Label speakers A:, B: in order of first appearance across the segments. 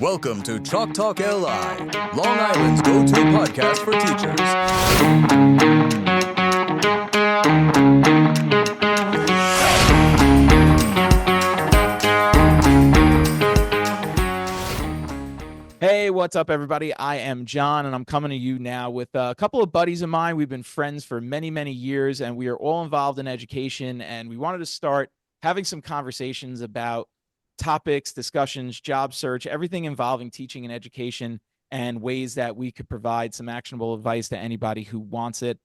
A: Welcome to Chalk Talk LI, Long Island's go-to podcast for teachers.
B: Hey, what's up, everybody? I am John, and I'm coming to you now with a couple of buddies of mine. We've been friends for many, many years, and we are all involved in education, and we wanted to start having some conversations about topics, discussions, job search, everything involving teaching and education, and ways that we could provide some actionable advice to anybody who wants it.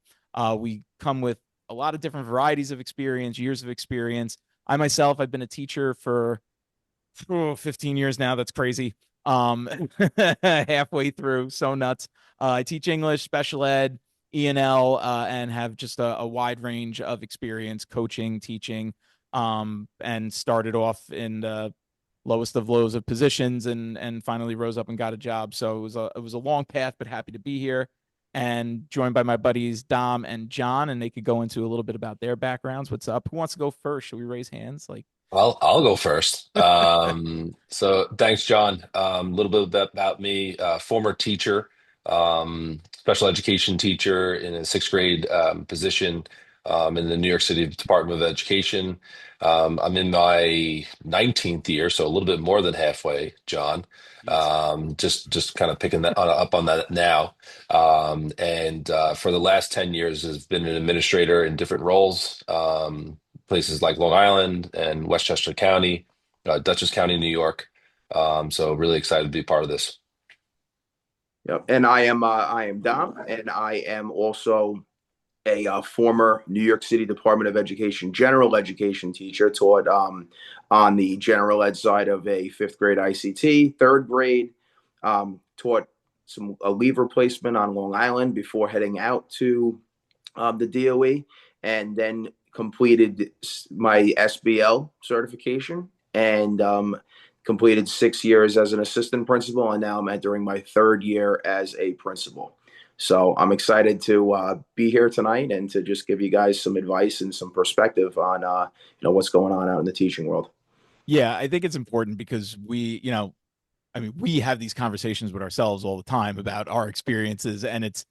B: We come with a lot of different varieties of experience, years of experience. I myself, I've been a teacher for 15 years now. That's crazy. Halfway through, so nuts. I teach English, special ed, E&L, and have just a wide range of experience coaching, teaching, and started off in the lowest of lows of positions and finally rose up and got a job. So it was a long path, but happy to be here and joined by my buddies Dom and John, and they could go into a little bit about their backgrounds. What's up? Who wants to go first? Should we raise hands?
C: I'll go first. So thanks, John. A little bit about me, former teacher, special education teacher in a sixth grade position in the New York City Department of Education. I'm in my 19th year, so a little bit more than halfway, John. Just kind of picking that up on that now. And for the last 10 years, has been an administrator in different roles. Places like Long Island and Westchester County, Dutchess County, New York. So really excited to be part of this.
D: Yep. And I am Dom, and I am also a former New York City Department of Education general education teacher. Taught on the general ed side of a fifth grade ICT, third grade. Taught a leave replacement on Long Island before heading out to the DOE, and then completed my SBL certification and completed 6 years as an assistant principal, and now I'm entering my third year as a principal. So I'm excited to be here tonight and to just give you guys some advice and some perspective on what's going on out in the teaching world.
B: Yeah, I think it's important because we have these conversations with ourselves all the time about our experiences, and it's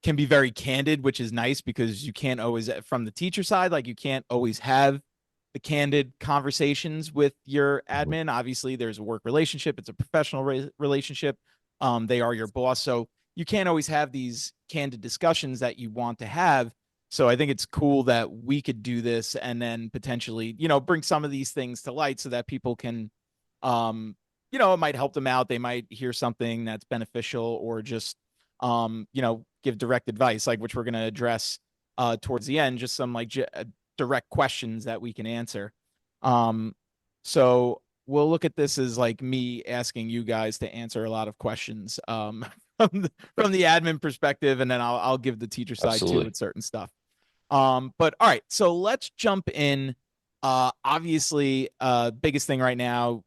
B: can be very candid, which is nice because you can't always, from the teacher side, like you can't always have the candid conversations with your admin. Obviously, there's a work relationship. It's a professional relationship. They are your boss. So you can't always have these candid discussions that you want to have. So I think it's cool that we could do this and then potentially, bring some of these things to light so that people can, it might help them out. They might hear something that's beneficial or just, give direct advice, like which we're going to address towards the end, just some direct questions that we can answer. So we'll look at this as like me asking you guys to answer a lot of questions from the admin perspective, and then I'll give the teacher side too with certain stuff. But all right, so let's jump in. Obviously, biggest thing right now,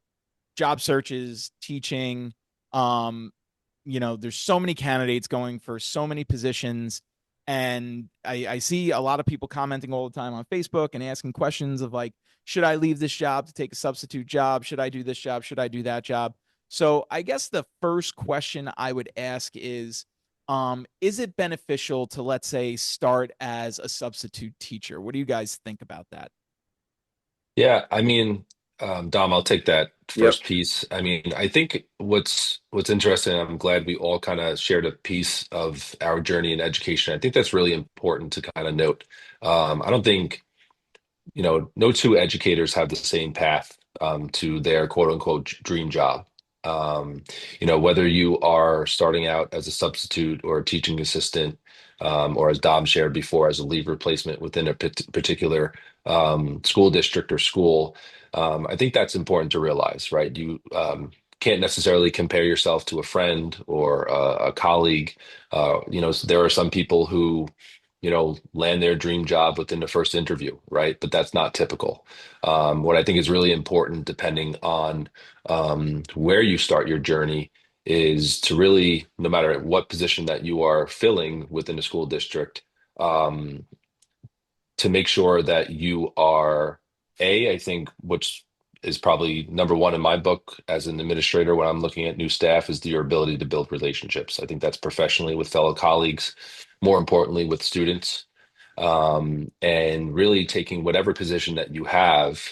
B: job searches, teaching. There's so many candidates going for so many positions. And I see a lot of people commenting all the time on Facebook and asking questions of like, should I leave this job to take a substitute job? Should I do this job? Should I do that job? So I guess the first question I would ask is it beneficial to, let's say, start as a substitute teacher? What do you guys think about that?
C: Yeah, I mean, Dom, I'll take that first
D: Yep.
C: piece. I mean, I think what's interesting, I'm glad we all kind of shared a piece of our journey in education. I think that's really important to kind of note. I don't think, no two educators have the same path to their quote unquote dream job. Whether you are starting out as a substitute or a teaching assistant, or as Dom shared before, as a leave replacement within a particular school district or school, I think that's important to realize, right? You can't necessarily compare yourself to a friend or a colleague. There are some people who land their dream job within the first interview, right? But that's not typical. What I think is really important, depending on where you start your journey, is to really, no matter what position that you are filling within a school district, to make sure that you are, I think, which is probably number one in my book as an administrator when I'm looking at new staff is your ability to build relationships. I think that's professionally with fellow colleagues, more importantly with students, and really taking whatever position that you have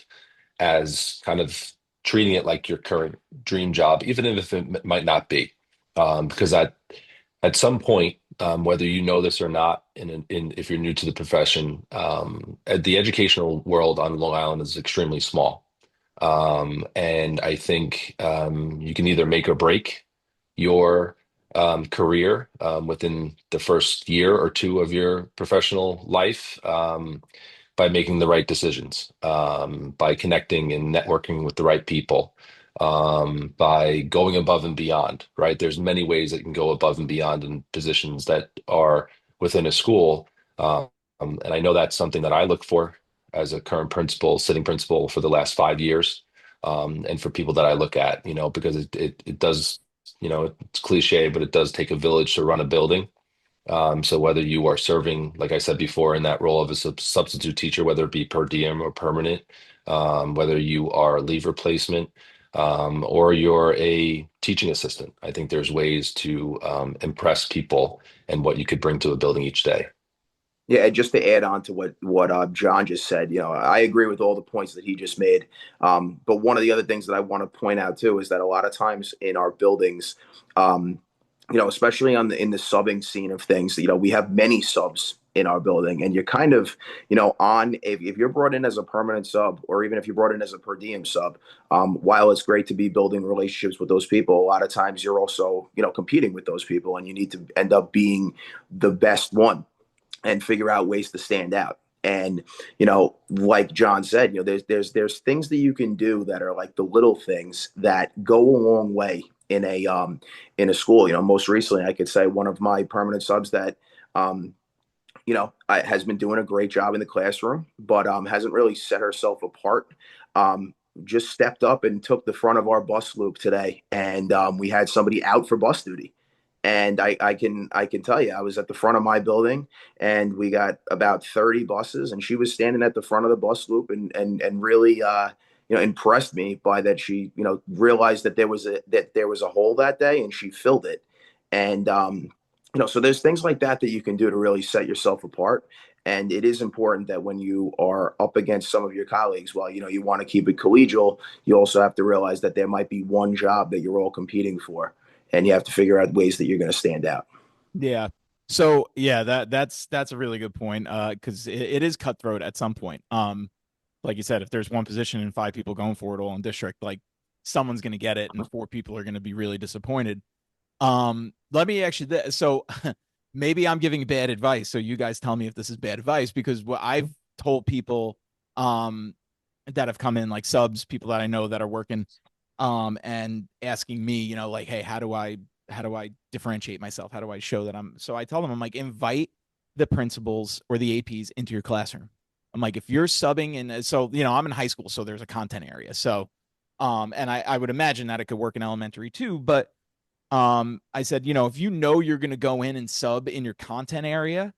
C: as kind of treating it like your current dream job, even if it might not be. Because at some point, whether you know this or not, if you're new to the profession, the educational world on Long Island is extremely small. And I think you can either make or break your career within the first year or two of your professional life by making the right decisions, by connecting and networking with the right people, by going above and beyond, right? There's many ways that you can go above and beyond in positions that are within a school. And I know that's something that I look for as a current principal, sitting principal for the last 5 years. And for people that I look at, because it does, it's cliche, but it does take a village to run a building. So whether you are serving, like I said before, in that role of a substitute teacher, whether it be per diem or permanent, whether you are a leave replacement, or you're a teaching assistant, I think there's ways to impress people and what you could bring to a building each day.
D: Yeah, and just to add on to what John just said, I agree with all the points that he just made. But one of the other things that I want to point out too is that a lot of times in our buildings, especially in the subbing scene of things, we have many subs in our building, and you're kind of, if you're brought in as a permanent sub, or even if you're brought in as a per diem sub, while it's great to be building relationships with those people, a lot of times you're also, competing with those people, and you need to end up being the best one and figure out ways to stand out. And, like John said, there's things that you can do that are like the little things that go a long way in a school. Most recently, I could say one of my permanent subs that, has been doing a great job in the classroom, but hasn't really set herself apart. Just stepped up and took the front of our bus loop today, and we had somebody out for bus duty. And I can tell you, I was at the front of my building, and we got about 30 buses, and she was standing at the front of the bus loop and really impressed me by that. She realized that there was a hole that day, and she filled it. And so there's things like that you can do to really set yourself apart. And it is important that when you are up against some of your colleagues, while you want to keep it collegial, you also have to realize that there might be one job that you're all competing for, and you have to figure out ways that you're going to stand out.
B: Yeah. So yeah, that's a really good point. Cause it is cutthroat at some point. Like you said, if there's one position and 5 people going for it all in district, like someone's going to get it and 4 people are going to be really disappointed. Let me actually, so maybe I'm giving bad advice. So you guys tell me if this is bad advice, because what I've told people, that have come in, like subs, people that I know that are working, and asking me, like, hey, how do I differentiate myself? How do I show that so I tell them, I'm like, invite the principals or the APs into your classroom. I'm like, if you're subbing in, so, I'm in high school, so there's a content area. So, and I would imagine that it could work in elementary too, but, I said, if you're going to go in and sub in your content area,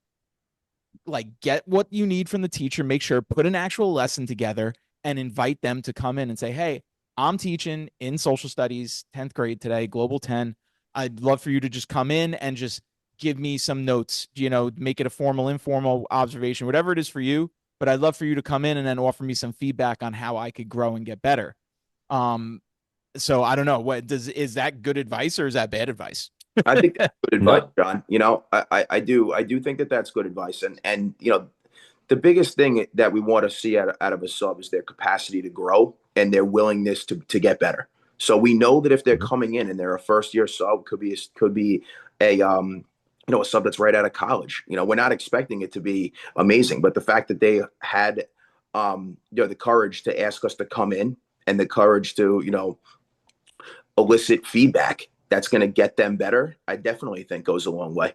B: like get what you need from the teacher, make sure, put an actual lesson together and invite them to come in and say, hey, I'm teaching in social studies, 10th grade today, Global 10. I'd love for you to just come in and just give me some notes, make it a formal, informal observation, whatever it is for you. But I'd love for you to come in and then offer me some feedback on how I could grow and get better. So I don't know, is that good advice or is that bad advice?
D: I think that's good advice, John. I do think that that's good advice. And the biggest thing that we want to see out of a sub is their capacity to grow and their willingness to get better. So we know that if they're coming in and they're a first year sub, could be a a sub that's right out of college. We're not expecting it to be amazing, but the fact that they had the courage to ask us to come in and the courage to elicit feedback that's going to get them better, I definitely think goes a long way.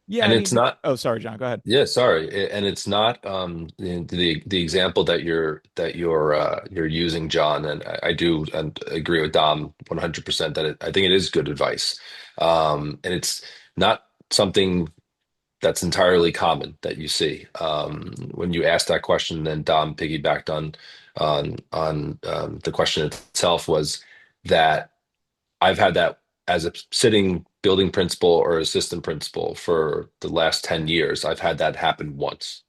B: Yeah,
C: and it's not.
B: Oh, sorry, John. Go ahead.
C: Yeah, sorry, and it's not the example that you're using, John, and I do and agree with Dom 100% that I think it is good advice, and it's not something that's entirely common that you see. When you ask that question, then Dom piggybacked on on the question itself was that I've had that as a sitting building principal or assistant principal for the last 10 years. I've had that happen once.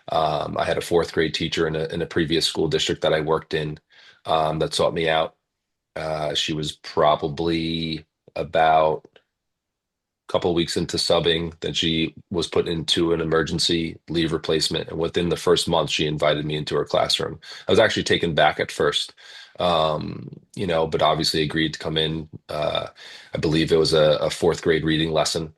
C: I had a fourth grade teacher in a previous school district that I worked in, that sought me out. She was probably about a couple of weeks into subbing. Then she was put into an emergency leave replacement. And within the first month, she invited me into her classroom. I was actually taken back at first, but obviously agreed to come in. I believe it was a fourth grade reading lesson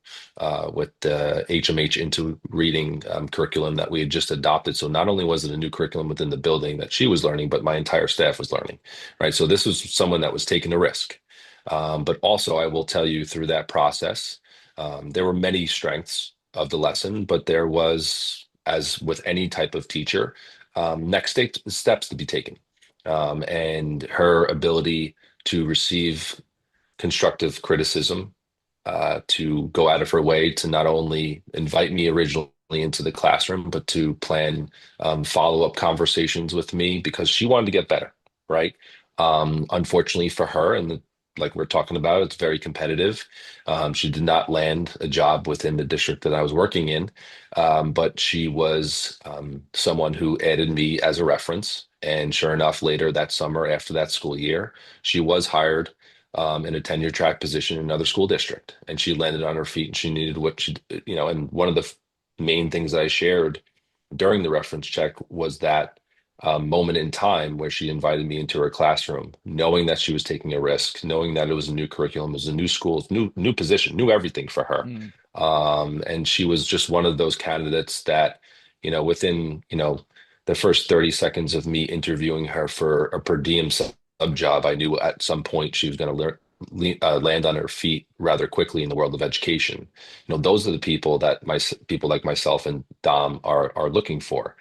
C: with the HMH into reading curriculum that we had just adopted. So not only was it a new curriculum within the building that she was learning, but my entire staff was learning, right? So this was someone that was taking a risk. But also, I will tell you through that process, there were many strengths of the lesson, but there was, as with any type of teacher, steps to be taken. And her ability to receive constructive criticism, to go out of her way to not only invite me originally into the classroom, but to plan follow-up conversations with me because she wanted to get better, right? Unfortunately for her, and like we're talking about, it's very competitive. She did not land a job within the district that I was working in, but she was someone who added me as a reference. And sure enough, later that summer, after that school year, she was hired in a tenure track position in another school district, and she landed on her feet. And she needed what she, and one of the main things I shared during the reference check was that moment in time where she invited me into her classroom, knowing that she was taking a risk, knowing that it was a new curriculum, it was a new school, new position, new everything for her.
B: Mm.
C: And she was just one of those candidates that, within, the first 30 seconds of me interviewing her for a per diem sub job, I knew at some point she was going to land on her feet rather quickly in the world of education. Those are the people that people like myself and Dom are looking for,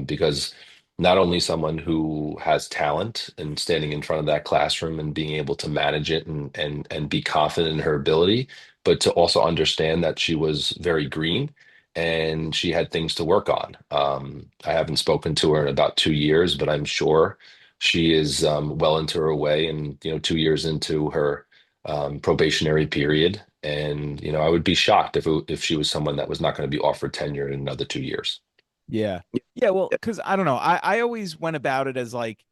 C: because not only someone who has talent and standing in front of that classroom and being able to manage it and be confident in her ability, but to also understand that she was very green and she had things to work on. I haven't spoken to her in about 2 years, but I'm sure she is well into her way and 2 years into her probationary period. And I would be shocked if she was someone that was not going to be offered tenure in another 2 years.
B: Yeah. Yeah. Well, because I don't know. I always went about it as like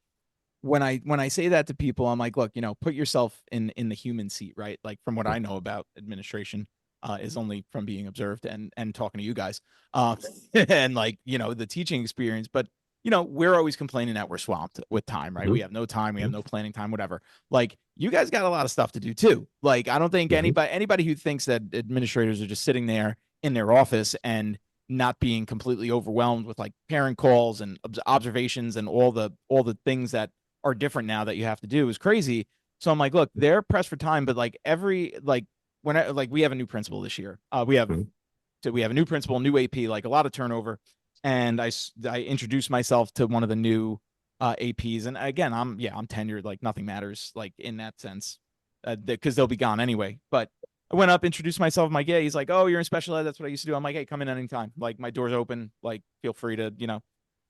B: when I say that to people, I'm like, look, put yourself in the human seat, right? Like from what I know about administration, is only from being observed and talking to you guys, and like the teaching experience. But we're always complaining that we're swamped with time, right?
C: Mhm.
B: We have no time, we have
C: Mhm.
B: no planning time, whatever. Like you guys got a lot of stuff to do too. Like I don't think
C: Mhm.
B: anybody who thinks that administrators are just sitting there in their office and not being completely overwhelmed with like parent calls and observations and all the things that are different now that you have to do is crazy. So I'm like, look, they're pressed for time, but like we have a new principal this year.
C: Mhm.
B: We have a new principal, new AP, like a lot of turnover. And I introduced myself to one of the new APs, and again, I'm tenured, like nothing matters, like in that sense, because they'll be gone anyway. But I went up, introduced myself. I'm like, yeah. He's like, oh, you're in special ed. That's what I used to do. I'm like, hey, come in anytime. Like my door's open. Like feel free to,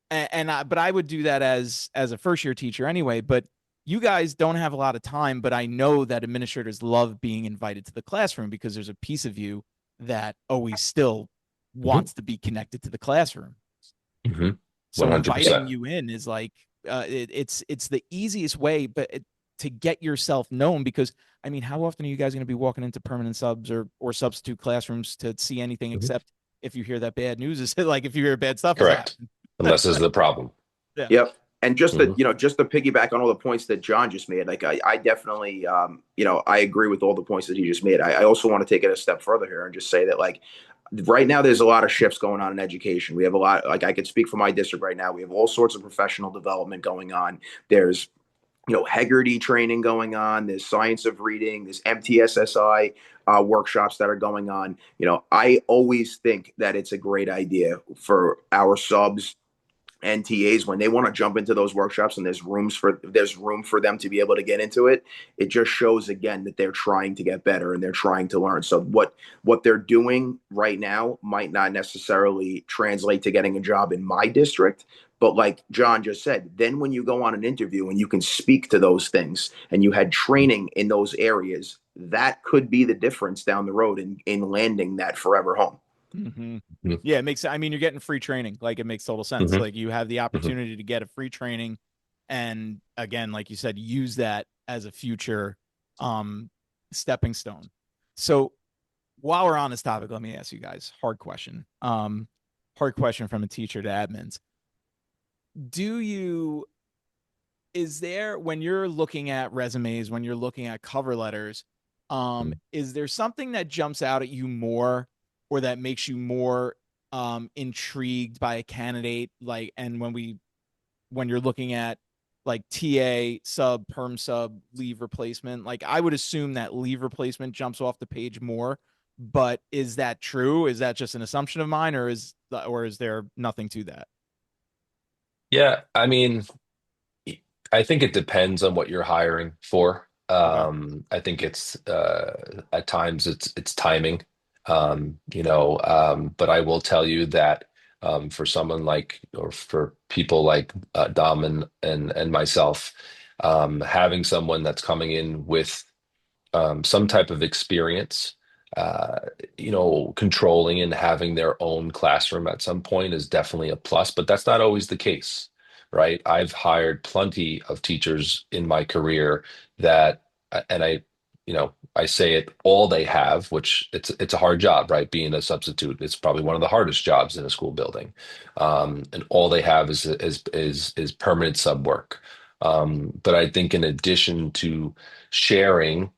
B: but I would do that as a first year teacher anyway. But you guys don't have a lot of time. But I know that administrators love being invited to the classroom because there's a piece of you that always still
C: Mhm.
B: wants to be connected to the classroom.
C: Mhm.
B: So inviting
C: 100%.
B: you in is like it's the easiest way, but to get yourself known, because I mean, how often are you guys going to be walking into permanent subs or substitute classrooms to see anything
C: Mhm.
B: except if you hear that bad news is like if you hear bad stuff is
C: Correct.
B: happening.
C: Unless this is the problem.
B: Yeah.
D: Yep. And just to,
C: Mhm.
D: just to piggyback on all the points that John just made, like I definitely, I agree with all the points that he just made. I also want to take it a step further here and just say that like right now, there's a lot of shifts going on in education. We have a lot, like I could speak for my district right now. We have all sorts of professional development going on. There's, Hegarty training going on. There's science of reading. There's MTSSI workshops that are going on. I always think that it's a great idea for our subs and TAs, when they want to jump into those workshops and there's room for them to be able to get into it, it just shows again that they're trying to get better and they're trying to learn. So what they're doing right now might not necessarily translate to getting a job in my district, but like John just said, then when you go on an interview and you can speak to those things and you had training in those areas, that could be the difference down the road in landing that forever home.
B: Mm-hmm.
C: Mm-hmm.
B: Yeah, it makes, I mean, you're getting free training. Like, it makes total sense.
C: Mm-hmm.
B: Like, you have the opportunity to get a free training. And again, like you said, use that as a future stepping stone. So while we're on this topic, let me ask you guys, hard question from a teacher to admins. Is there, when you're looking at resumes, when you're looking at cover letters, is there something that jumps out at you more, or that makes you more intrigued by a candidate? Like, and when you're looking at like TA, sub, perm sub, leave replacement, like I would assume that leave replacement jumps off the page more, but is that true? Is that just an assumption of mine, or is there nothing to that?
C: Yeah, I mean, I think it depends on what you're hiring for.
B: Okay.
C: I think it's at times it's timing. But I will tell you that for someone like, or for people like Dom and myself, having someone that's coming in with some type of experience, controlling and having their own classroom at some point is definitely a plus, but that's not always the case, right? I've hired plenty of teachers in my career that, and I say it, all they have, which it's a hard job, right? Being a substitute, it's probably one of the hardest jobs in a school building, and all they have is permanent sub work. But I think in addition to sharing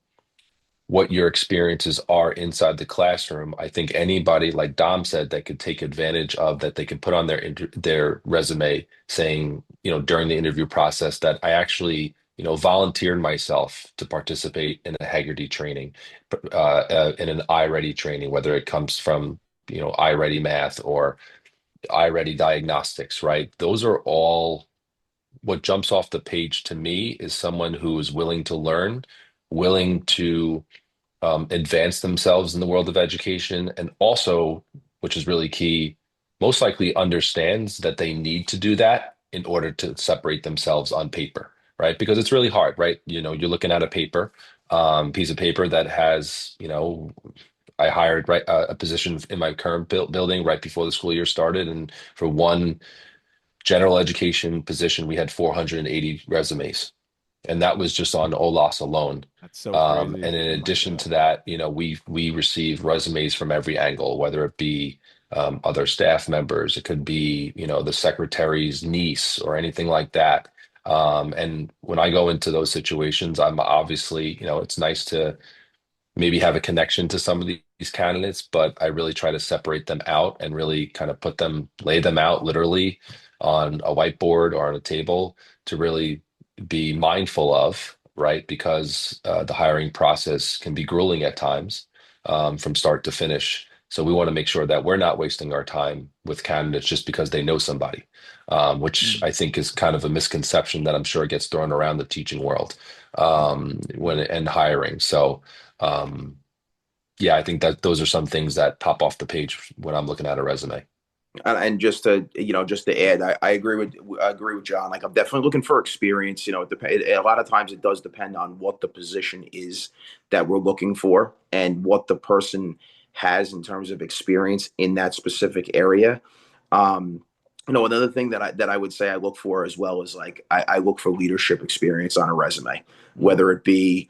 C: what your experiences are inside the classroom, I think anybody, like Dom said, that could take advantage of that, they can put on their resume saying, during the interview process, that I actually, volunteered myself to participate in a Haggerty training, in an iReady training, whether it comes from, iReady Math or iReady Diagnostics, right? Those are all, what jumps off the page to me is someone who is willing to learn, willing to advance themselves in the world of education, and also, which is really key, most likely understands that they need to do that in order to separate themselves on paper, right? Because it's really hard, right? You're looking at a piece of paper that has, I hired a position in my current building right before the school year started, and for one general education position, we had 480 resumes, and that was just on OLAS alone.
B: That's so crazy.
C: And in
B: Oh my
C: addition
B: God.
C: to that, we receive resumes from every angle, whether it be other staff members, it could be, the secretary's niece or anything like that. And when I go into those situations, I'm obviously, it's nice to maybe have a connection to some of these candidates, but I really try to separate them out and really kind of lay them out literally on a whiteboard or on a table to really be mindful of, right? Because the hiring process can be grueling at times, from start to finish. So we want to make sure that we're not wasting our time with candidates just because they know somebody, which I think is kind of a misconception that I'm sure gets thrown around the teaching world, and hiring. So yeah, I think that those are some things that pop off the page when I'm looking at a resume.
D: And just to add, I agree with John. Like, I'm definitely looking for experience. A lot of times it does depend on what the position is that we're looking for and what the person has in terms of experience in that specific area. Another thing that I would say I look for as well is, like, I look for leadership experience on a resume, whether it be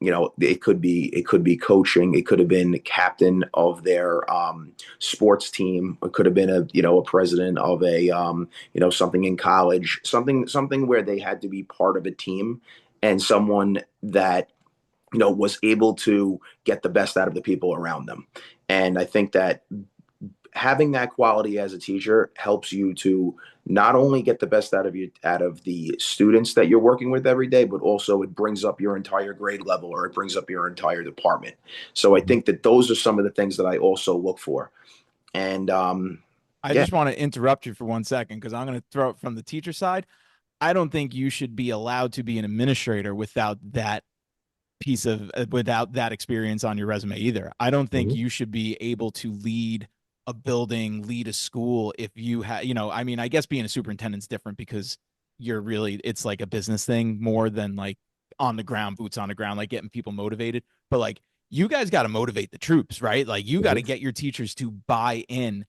D: it could be coaching, it could have been the captain of their sports team, it could have been a president of a something in college, something where they had to be part of a team, and someone that was able to get the best out of the people around them. And I think that having that quality as a teacher helps you to not only get the best out of the students that you're working with every day, but also it brings up your entire grade level, or it brings up your entire department. So I think that those are some of the things that I also look for. And
B: I
D: Yeah.
B: just want to interrupt you for 1 second because I'm going to throw it from the teacher side. I don't think you should be allowed to be an administrator without that without that experience on your resume either. I don't think
C: Mhm.
B: you should be able to lead a building, lead a school if you have, I mean, I guess being a superintendent's different because it's like a business thing more than like on the ground, boots on the ground, like getting people motivated. But like you guys got to motivate the troops, right? Like you got to
C: Mhm.
B: get your teachers to buy in.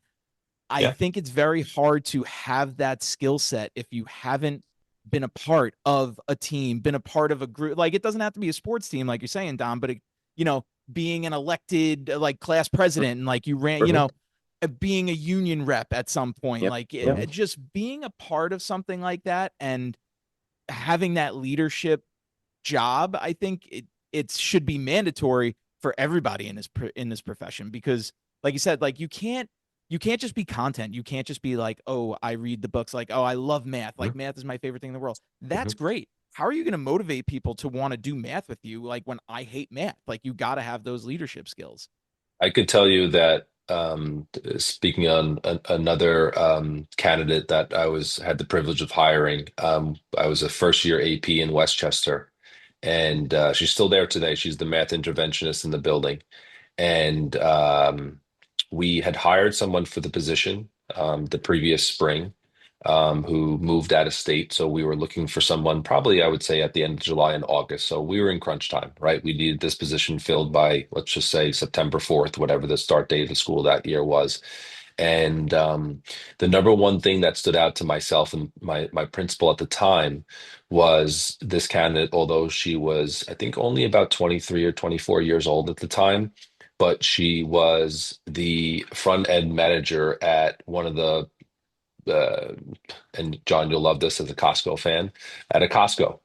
B: I
C: Yeah.
B: think it's very hard to have that skill set if you haven't been a part of a team, been a part of a group. Like it doesn't have to be a sports team, like you're saying, Dom, but you know, being an elected like class president and like you ran,
C: Mhm.
B: being a union rep at some point,
D: Yep.
B: like
D: Yep.
B: just being a part of something like that and having that leadership job, I think it should be mandatory for everybody in this profession because like you said, like you can't just be content. You can't just be like, oh, I read the books, like, oh, I love math. Like
C: Mhm.
B: math is my favorite thing in the world. That's
C: Mhm.
B: great. How are you going to motivate people to want to do math with you? Like when I hate math, like you got to have those leadership skills.
C: I could tell you that speaking on another candidate that had the privilege of hiring, I was a first year AP in Westchester, and she's still there today. She's the math interventionist in the building, and we had hired someone for the position the previous spring who moved out of state. So we were looking for someone probably, I would say, at the end of July and August. So we were in crunch time, right? We needed this position filled by, let's just say, September 4th, whatever the start date of the school that year was. And the number one thing that stood out to myself and my principal at the time was this candidate, although she was, I think, only about 23 or 24 years old at the time, but she was the front end manager at one of the uh, and John, you'll love this as a Costco fan, at a Costco,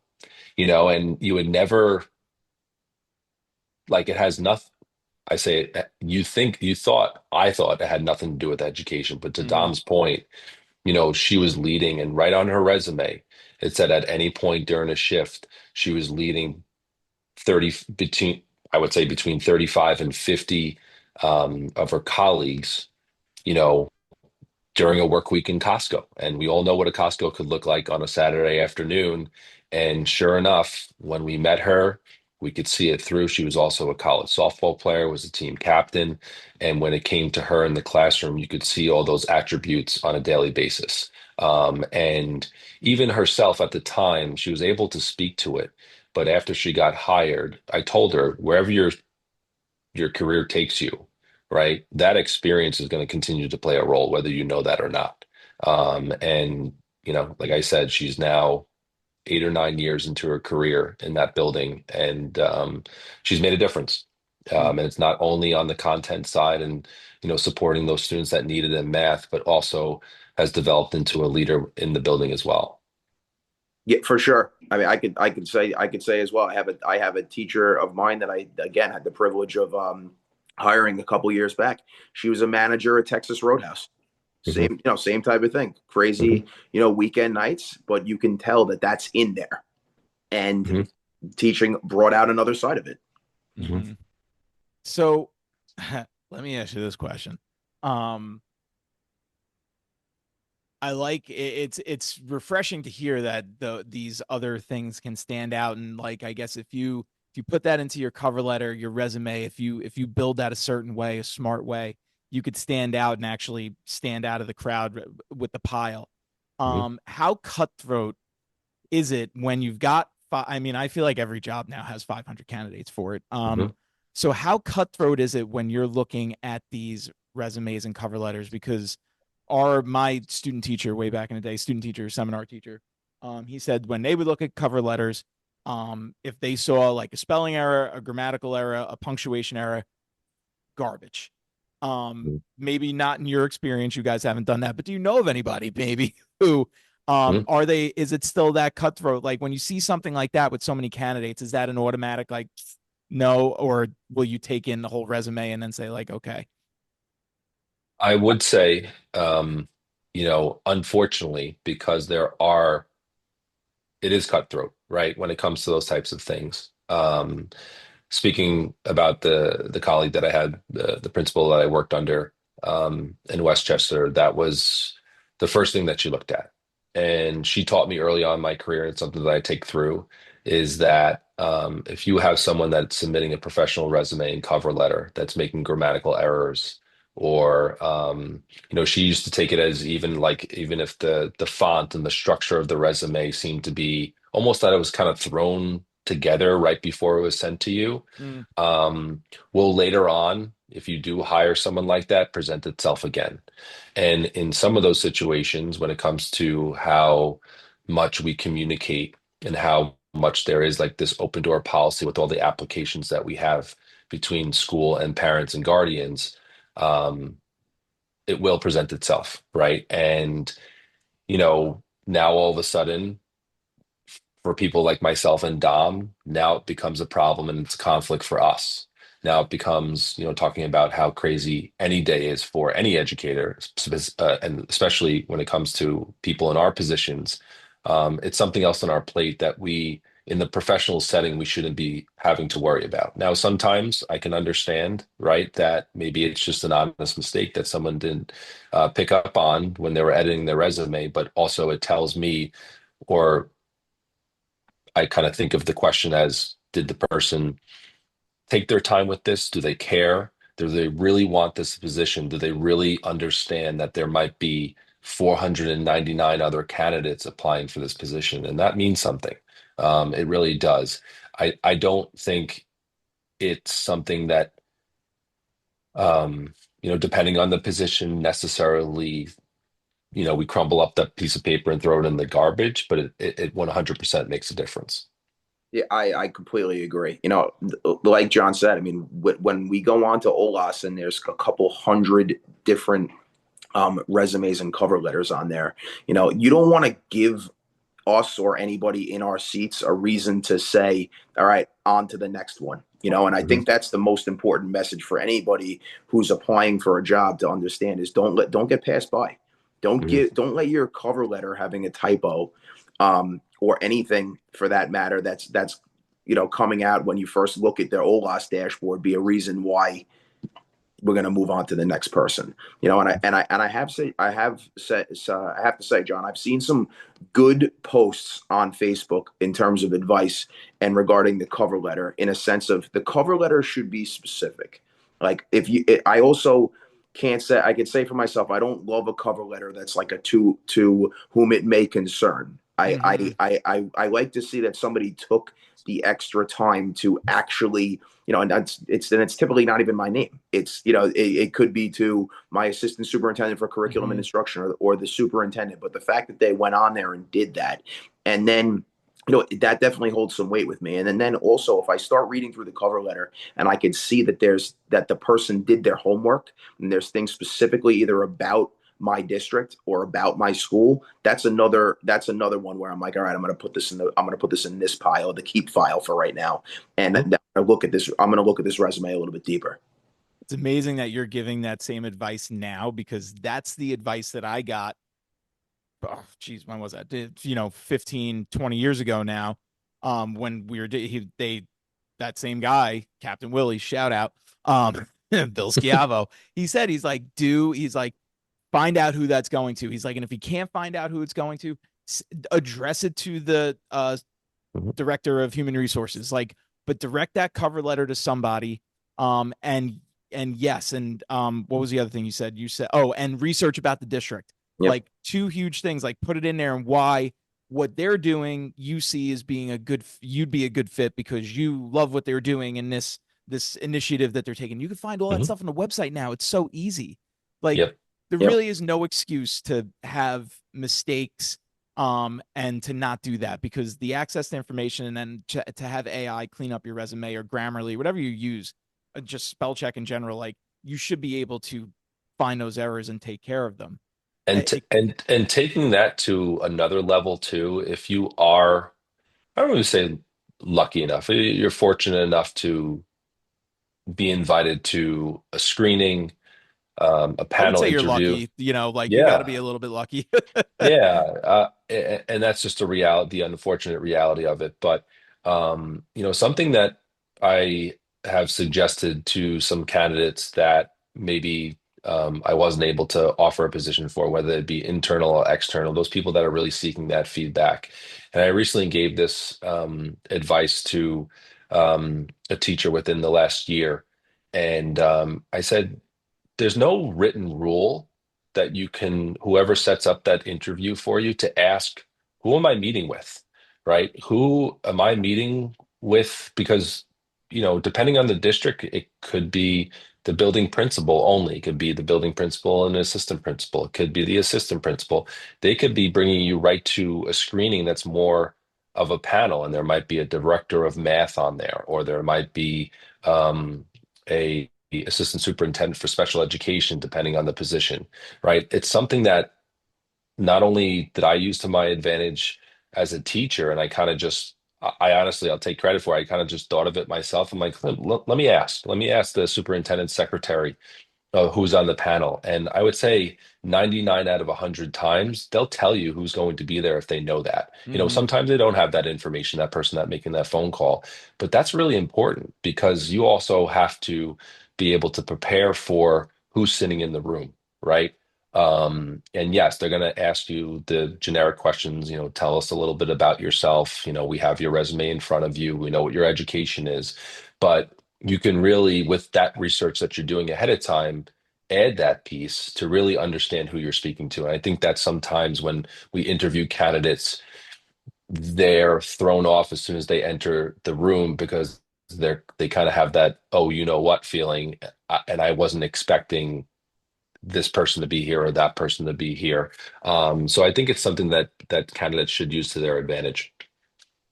C: and you would never like it has nothing. I say I thought it had nothing to do with education, but to
B: Mm-hmm.
C: Dom's point, she was leading, and right on her resume, it said at any point during a shift, she was leading 30 between, I would say between 35 and 50 of her colleagues, you know, during a work week in Costco. And we all know what a Costco could look like on a Saturday afternoon. And sure enough, when we met her, we could see it through. She was also a college softball player, was a team captain. And when it came to her in the classroom, you could see all those attributes on a daily basis. And even herself at the time, she was able to speak to it. But after she got hired, I told her, wherever your career takes you, right? That experience is going to continue to play a role, whether you know that or not. And like I said, she's now 8 or 9 years into her career in that building, and she's made a difference. And it's not only on the content side and supporting those students that needed in math, but also has developed into a leader in the building as well.
D: Yeah, for sure. I mean, I could say as well. I have a teacher of mine that I again had the privilege of hiring a couple years back. She was a manager at Texas Roadhouse.
C: Mhm.
D: Same type of thing. Crazy,
C: Mhm.
D: weekend nights, but you can tell that that's in there. And
C: Mhm.
D: teaching brought out another side of it.
C: Mhm.
B: Mm-hmm. So let me ask you this question. Um, I like it's refreshing to hear that these other things can stand out and like I guess if you put that into your cover letter, your resume, if you build that a certain way, a smart way, you could stand out and actually stand out of the crowd with the pile.
C: Mhm.
B: How cutthroat is it when you've got I mean, I feel like every job now has 500 candidates for it.
C: Mhm.
B: So how cutthroat is it when you're looking at these resumes and cover letters? Because my student teacher way back in the day, student teacher, seminar teacher, he said when they would look at cover letters, if they saw like a spelling error, a grammatical error, a punctuation error, garbage. Maybe not in your experience, you guys haven't done that, but do you know of anybody maybe who
C: Mhm.
B: is it still that cutthroat? Like when you see something like that with so many candidates, is that an automatic like no, or will you take in the whole resume and then say like, okay?
C: I would say, unfortunately, because it is cutthroat, right? When it comes to those types of things. Speaking about the colleague that I had, the principal that I worked under, in Westchester, that was the first thing that she looked at. And she taught me early on in my career, and it's something that I take through, is that if you have someone that's submitting a professional resume and cover letter that's making grammatical errors, or she used to take it as even if the font and the structure of the resume seemed to be almost that it was kind of thrown together right before it was sent to you,
B: Mm.
C: will later on, if you do hire someone like that, present itself again. And in some of those situations, when it comes to how much we communicate and how much there is like this open door policy with all the applications that we have between school and parents and guardians, um, it will present itself, right? And, now all of a sudden, for people like myself and Dom, now it becomes a problem and it's a conflict for us. Now it becomes, talking about how crazy any day is for any educator, and especially when it comes to people in our positions. It's something else on our plate that in the professional setting, we shouldn't be having to worry about. Now, sometimes I can understand, right, that maybe it's just an honest mistake that someone didn't pick up on when they were editing their resume, but also it tells me, or I kind of think of the question as, did the person take their time with this? Do they care? Do they really want this position? Do they really understand that there might be 499 other candidates applying for this position? And that means something. It really does. I don't think it's something that, depending on the position, necessarily, we crumble up that piece of paper and throw it in the garbage, but it 100% makes a difference.
D: Yeah, I completely agree. Like John said, I mean, when we go on to OLAS and there's a couple hundred different resumes and cover letters on there, you don't want to give us or anybody in our seats a reason to say, all right, on to the next one. And I think that's the most important message for anybody who's applying for a job to understand is don't get passed by. Don't let your cover letter having a typo, or anything for that matter that's coming out when you first look at their OLAS dashboard be a reason why we're going to move on to the next person. I have to say, John, I've seen some good posts on Facebook in terms of advice and regarding the cover letter, in a sense of the cover letter should be specific. Like I also can't say, I can say for myself, I don't love a cover letter that's like a to whom it may concern. I like to see that somebody took the extra time to actually, and it's typically not even my name. It's, it could be to my assistant superintendent for curriculum and instruction, or the superintendent. But the fact that they went on there and did that, and then, that definitely holds some weight with me. And then also, if I start reading through the cover letter and I can see that that the person did their homework and there's things specifically either about my district or about my school, that's another one where I'm like, all right, I'm going to put this in this pile, the keep file for right now. And I'm going to look at this resume a little bit deeper.
B: It's amazing that you're giving that same advice now, because that's the advice that I got. Oh, geez, when was that? 15, 20 years ago now. When we were, that same guy, Captain Willie, shout out, Bill Schiavo, he's like, find out who that's going to. He's like, and if he can't find out who it's going to, address it to the director of human resources. But direct that cover letter to somebody. And yes, and what was the other thing you said? You said, and research about the district. Yep. Like, two huge things. Like, put it in there, and why what they're doing you see as being you'd be a good fit because you love what they're doing in this initiative that they're taking. You can find all that stuff on the website now. It's so easy. There really is no excuse to have mistakes and to not do that, because the access to information, and then to have AI clean up your resume or Grammarly, whatever you use, just spell check in general, like, you should be able to find those errors and take care of them.
C: And taking that to another level too, if you are, I don't want to say lucky enough, you're fortunate enough to be invited to a screening, a panel
B: I would say
C: interview.
B: you're lucky, you got to be a little bit lucky.
C: And that's just the unfortunate reality of it. But something that I have suggested to some candidates that maybe I wasn't able to offer a position for, whether it be internal or external, those people that are really seeking that feedback. And I recently gave this advice to a teacher within the last year. And I said, there's no written rule that you can, whoever sets up that interview for you, to ask, who am I meeting with? Right? Who am I meeting with? Because, depending on the district, it could be the building principal only. It could be the building principal and an assistant principal. It could be the assistant principal. They could be bringing you right to a screening that's more of a panel, and there might be a director of math on there, or there might be a assistant superintendent for special education, depending on the position, right? It's something that not only did I use to my advantage as a teacher, and I kind of just, I honestly, I'll take credit for it. I kind of just thought of it myself. I'm like, let me ask the superintendent secretary who's on the panel. And I would say 99 out of 100 times, they'll tell you who's going to be there if they know that.
B: Mhm.
C: Sometimes they don't have that information, that person that making that phone call, but that's really important because you also have to be able to prepare for who's sitting in the room, right? And yes, they're going to ask you the generic questions, tell us a little bit about yourself. We have your resume in front of you. We know what your education is, but you can really, with that research that you're doing ahead of time, add that piece to really understand who you're speaking to. And I think that sometimes when we interview candidates, they're thrown off as soon as they enter the room because they kind of have that, oh, you know what feeling. And I wasn't expecting this person to be here or that person to be here. So I think it's something that candidates should use to their advantage.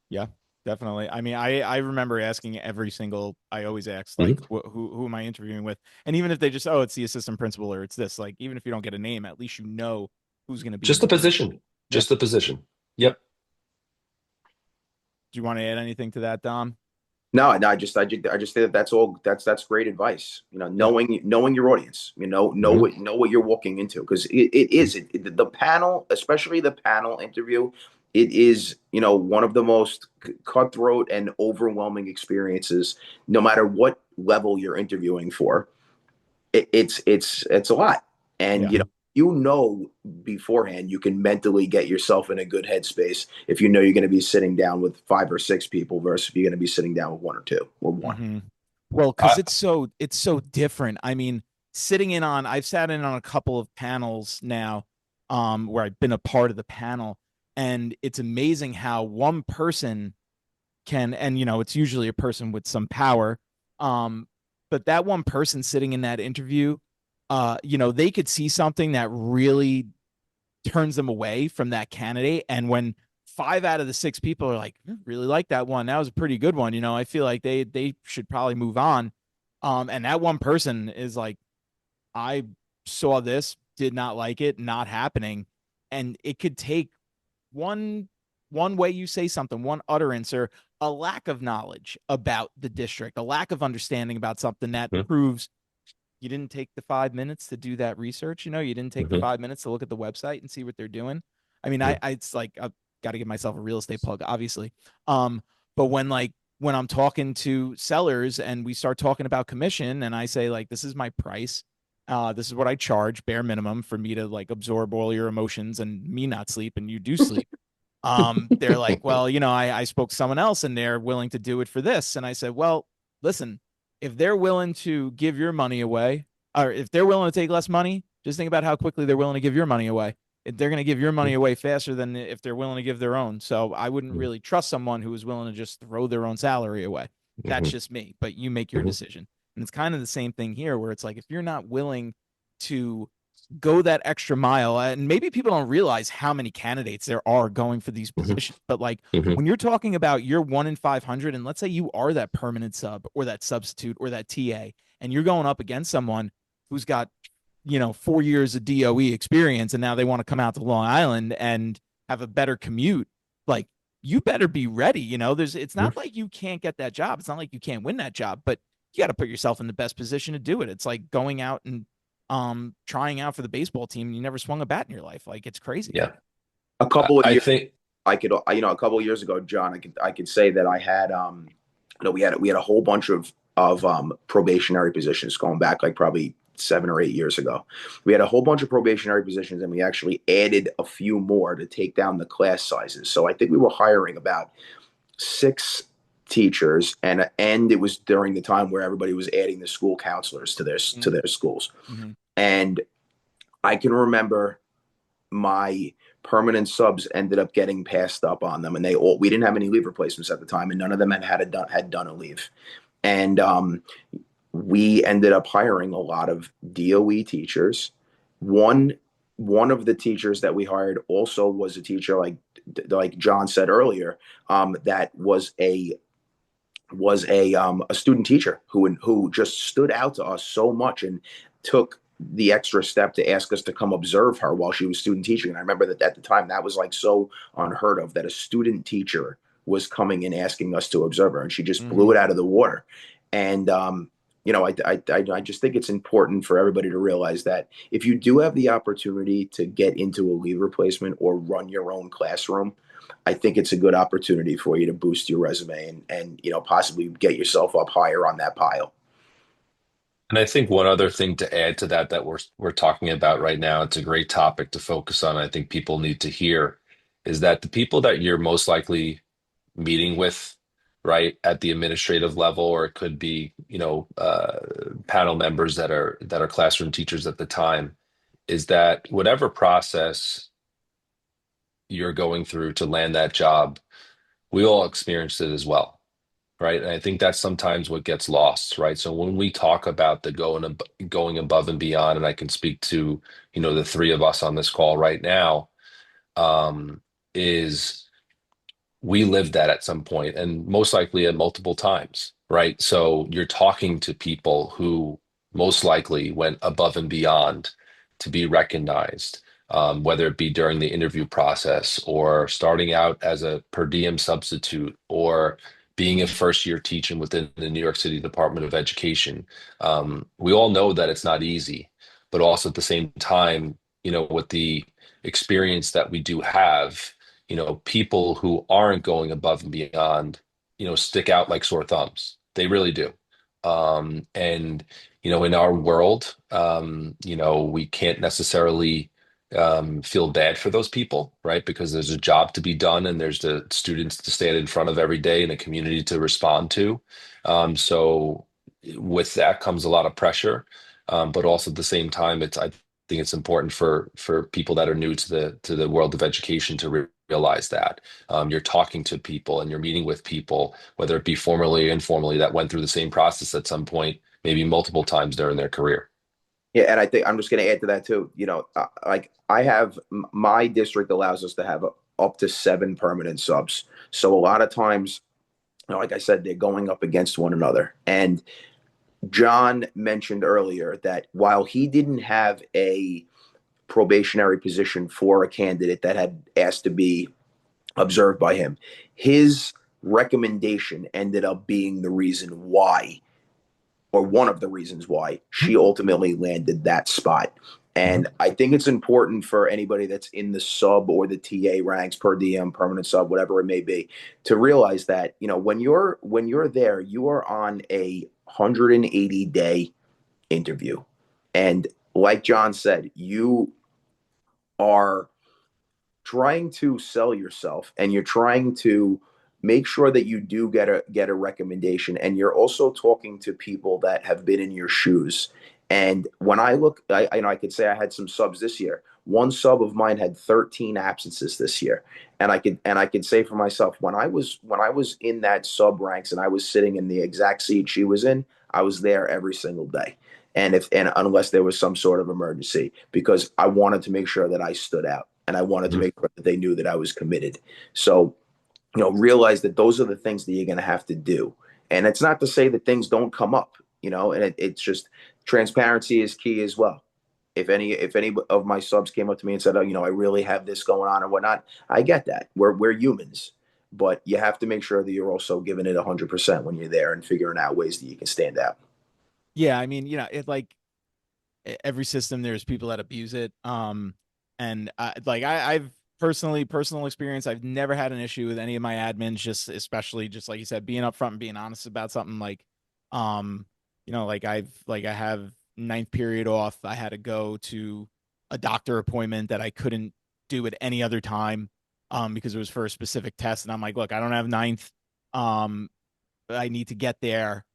B: Yeah, definitely. I mean, I remember asking every single. I always ask like,
C: Mhm.
B: who am I interviewing with? And even if they just, oh, it's the assistant principal or it's this, like, even if you don't get a name, at least you know who's going to be in
C: Just
B: the
C: the
B: room.
C: position,
B: Yeah.
C: just the position.
B: Yep.
C: Yep.
B: Do you want to add anything to that, Dom?
D: No, I just think that that's all. That's great advice.
B: Yeah.
D: Knowing your audience.
C: Mhm.
D: Know what you're walking into, because the panel, especially the panel interview. It is one of the most cutthroat and overwhelming experiences. No matter what level you're interviewing for, it's a lot, and
B: Yeah.
D: beforehand you can mentally get yourself in a good headspace if you know you're going to be sitting down with 5 or 6 people versus if you're going to be sitting down with one or two or one.
B: Hmm. Well, because
C: I,
B: it's so different. I mean, I've sat in on a couple of panels now, where I've been a part of the panel, and it's amazing how one person can, and it's usually a person with some power, um, but that one person sitting in that interview, they could see something that really turns them away from that candidate. And when 5 out of the 6 people are like, really like that one, that was a pretty good one. I feel like they should probably move on. And that one person is like, I saw this, did not like it, not happening. And it could take one one way you say something, one utterance, or a lack of knowledge about the district, a lack of understanding about something that
C: Mhm.
B: proves you didn't take the 5 minutes to do that research. You didn't take the
C: Mhm.
B: 5 minutes to look at the website and see what they're doing. I mean,
C: Mhm.
B: it's like I've got to give myself a real estate plug, obviously. But when I'm talking to sellers and we start talking about commission, and I say like, this is my price. This is what I charge, bare minimum, for me to like absorb all your emotions and me not sleep and you do sleep. They're like, well, I spoke to someone else and they're willing to do it for this. And I said, well, listen, if they're willing to give your money away, or if they're willing to take less money, just think about how quickly they're willing to give your money away. They're going to give your money away faster than if they're willing to give their own. So I wouldn't
C: Mhm.
B: really trust someone who is willing to just throw their own salary away. That's
C: Mhm.
B: just me, but you make your
C: Mhm.
B: decision. And it's kind of the same thing here, where it's like, if you're not willing to go that extra mile, and maybe people don't realize how many candidates there are going for these
C: Mhm.
B: positions, but like,
C: Mhm.
B: when you're talking about you're 1 in 500, and let's say you are that permanent sub or that substitute or that TA, and you're going up against someone who's got 4 years of DOE experience, and now they want to come out to Long Island and have a better commute, like, you better be ready. It's
C: Mhm.
B: not like you can't get that job, it's not like you can't win that job, but you got to put yourself in the best position to do it. It's like going out and trying out for the baseball team. You never swung a bat in your life. Like, it's crazy.
C: Yeah.
D: A
C: I,
D: couple of
C: I
D: years
C: think.
D: I could, a couple of years ago, John, I could say that I had, we had a whole bunch of probationary positions going back like probably 7 or 8 years ago. We had a whole bunch of probationary positions, and we actually added a few more to take down the class sizes. So I think we were hiring about 6 teachers, and it was during the time where everybody was adding the school counselors to their schools.
B: Mm-hmm.
D: And I can remember my permanent subs ended up getting passed up on them, and we didn't have any leave replacements at the time, and none of them had done a leave. And we ended up hiring a lot of DOE teachers. One of the teachers that we hired also was a teacher, like John said earlier, that was a student teacher who just stood out to us so much and took the extra step to ask us to come observe her while she was student teaching. And I remember that at the time that was like so unheard of, that a student teacher was coming and asking us to observe her, and she just blew it out of the water. And I just think it's important for everybody to realize that if you do have the opportunity to get into a leave replacement or run your own classroom, I think it's a good opportunity for you to boost your resume and possibly get yourself up higher on that pile.
C: And I think one other thing to add to that we're talking about right now, it's a great topic to focus on. I think people need to hear is that the people that you're most likely meeting with, right, at the administrative level, or it could be, panel members that are classroom teachers at the time, is that whatever process you're going through to land that job, we all experienced it as well. Right. And I think that's sometimes what gets lost. Right. So when we talk about the going above and beyond, and I can speak to, the 3 of us on this call right now, is we lived that at some point and most likely at multiple times. Right. So you're talking to people who most likely went above and beyond to be recognized, whether it be during the interview process or starting out as a per diem substitute or being a first year teaching within the New York City Department of Education. We all know that it's not easy, but also at the same time, with the experience that we do have, people who aren't going above and beyond, stick out like sore thumbs. They really do. And, in our world, we can't necessarily feel bad for those people, right? Because there's a job to be done and there's the students to stand in front of every day and a community to respond to. So with that comes a lot of pressure, but also at the same time, I think it's important for people that are new to the world of education to realize that you're talking to people and you're meeting with people, whether it be formally or informally, that went through the same process at some point, maybe multiple times during their career.
D: Yeah, and I think I'm just going to add to that too. Like I have, my district allows us to have up to 7 permanent subs. So a lot of times, like I said, they're going up against one another. And John mentioned earlier that while he didn't have a probationary position for a candidate that had asked to be observed by him, his recommendation ended up being the reason why, or one of the reasons why, she ultimately landed that spot. And I think it's important for anybody that's in the sub or the TA ranks, per diem, permanent sub, whatever it may be, to realize that, when you're there, you are on a 180-day interview. And like John said, you are trying to sell yourself and you're trying to make sure that you do get a recommendation, and you're also talking to people that have been in your shoes. And when I look, I could say I had some subs this year. One sub of mine had 13 absences this year, and I could say for myself, when I was in that sub ranks and I was sitting in the exact seat she was in, I was there every single day, and unless there was some sort of emergency, because I wanted to make sure that I stood out, and I wanted to make sure that they knew that I was committed. So, realize that those are the things that you're going to have to do. And it's not to say that things don't come up, and it's just transparency is key as well. If any of my subs came up to me and said, I really have this going on or whatnot, I get that. We're humans, but you have to make sure that you're also giving it 100% when you're there and figuring out ways that you can stand out.
B: Yeah. I mean, it's like every system, there's people that abuse it. And I've personal experience, I've never had an issue with any of my admins, just especially just like you said, being upfront and being honest about something. Like I have ninth period off. I had to go to a doctor appointment that I couldn't do at any other time because it was for a specific test. And I'm like, look, I don't have ninth. I need to get there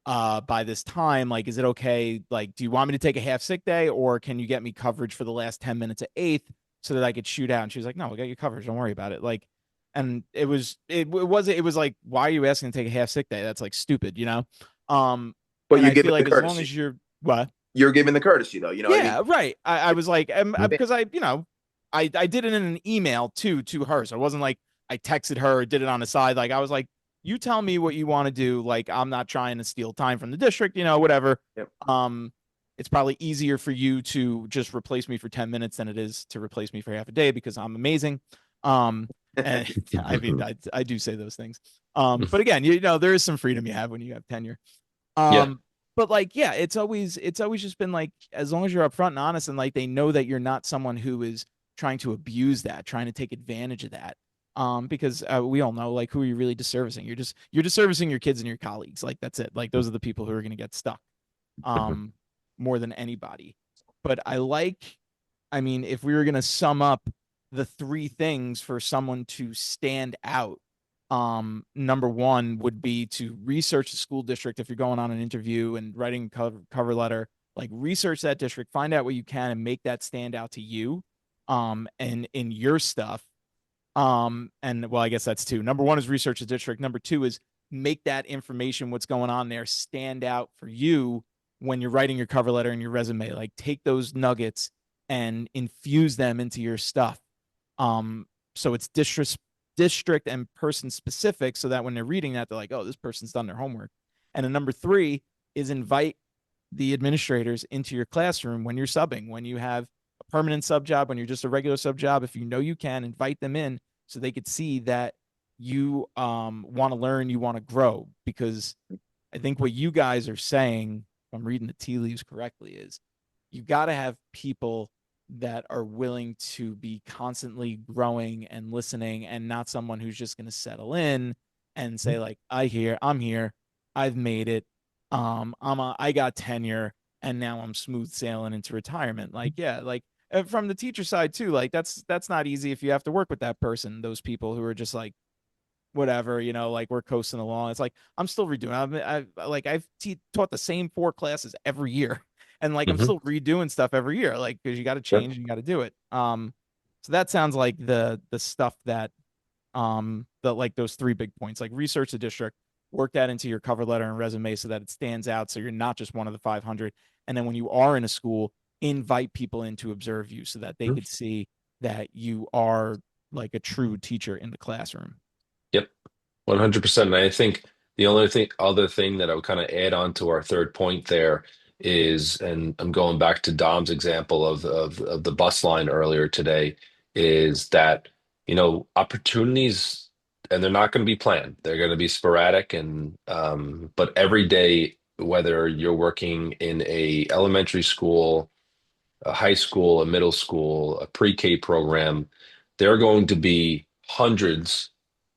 B: by this time. Like, is it okay? Like, do you want me to take a half sick day, or can you get me coverage for the last 10 minutes of eighth so that I could shoot out? And she was like, no, we'll get you coverage. Don't worry about it. Like, and it was like, why are you asking to take a half sick day? That's like stupid, you know?
D: But
B: And
D: you're
B: I
D: giving
B: feel like
D: the
B: as long
D: courtesy.
B: as you're what?
D: You're giving the courtesy, though. You know what I
B: Yeah,
D: mean?
B: right. I was like, because I, you know, I did it in an email to her. So it wasn't like I texted her or did it on the side. Like I was like, you tell me what you want to do. Like I'm not trying to steal time from the district, you know, whatever.
D: Yep.
B: It's probably easier for you to just replace me for 10 minutes than it is to replace me for half a day because I'm amazing. And I mean, I do say those things. But again, you know, there is some freedom you have when you have tenure.
C: Yeah.
B: But like, yeah, it's always just been like, as long as you're upfront and honest and like they know that you're not someone who is trying to abuse that, trying to take advantage of that. Because we all know, like, who are you really disservicing? You're disservicing your kids and your colleagues. Like that's it. Like those are the people who are going to get stuck more than anybody. But I mean, if we were going to sum up the three things for someone to stand out, number one would be to research the school district. If you're going on an interview and writing a cover letter, like research that district, find out what you can and make that stand out to you, and in your stuff. And well, I guess that's two. Number one is research the district. Number two is make that information, what's going on there, stand out for you when you're writing your cover letter and your resume. Like take those nuggets and infuse them into your stuff. So it's district and person specific, so that when they're reading that, they're like, oh, this person's done their homework. And then number three is invite the administrators into your classroom when you're subbing, when you have a permanent sub job, when you're just a regular sub job. If you know you can, invite them in so they could see that you want to learn, you want to grow. Because I think what you guys are saying, if I'm reading the tea leaves correctly, is you got to have people that are willing to be constantly growing and listening, and not someone who's just going to settle in and say like, I'm here, I've made it. I got tenure and now I'm smooth sailing into retirement. Like, yeah, like from the teacher side too, like that's not easy if you have to work with that person, those people who are just like, whatever, you know, like we're coasting along. It's like, I'm still redoing. I've taught the same 4 classes every year. And like, I'm still redoing stuff every year, like, because you got to change and you got to do it. So that sounds like the stuff that, like those 3 big points, like research the district, work that into your cover letter and resume so that it stands out. So you're not just one of the 500. And then when you are in a school, invite people in to observe you so that they could see that you are like a true teacher in the classroom.
C: Yep, 100%. And I think the other thing that I would kind of add on to our third point there is, and I'm going back to Dom's example of the bus line earlier today, is that, you know, opportunities, and they're not going to be planned. They're going to be sporadic, and but every day, whether you're working in a elementary school, a high school, a middle school, a pre-K program, there are going to be hundreds